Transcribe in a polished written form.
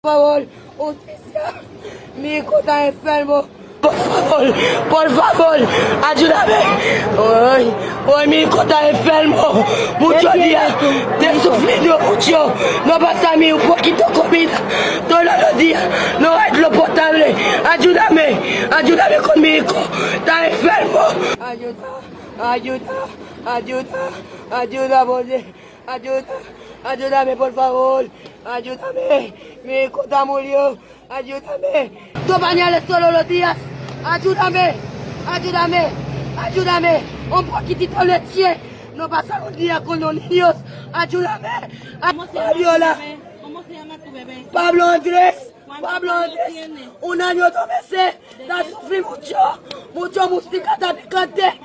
Por favor, justicia, mi hijo está enfermo. Por favor, ayúdame. Hoy mi hijo está enfermo. Muchos días, he sufrido mucho. No pasa a mí un poquito de comida todos los días. No hay lo potable. Ayúdame con mi hijo. Está enfermo. Ayuda, ayúdame por favor. Ayúdame. Mi hijo está murió. Ayúdame. 2 pañales todos los días. Ayúdame. Un poquitito de leche. No pasa un día con los niños. Ayúdame. Fabiola. ¿Cómo se llama tu bebé? Pablo Andrés. Tiene? 1 año, 2 meses. La sufrí mucho música tan picante.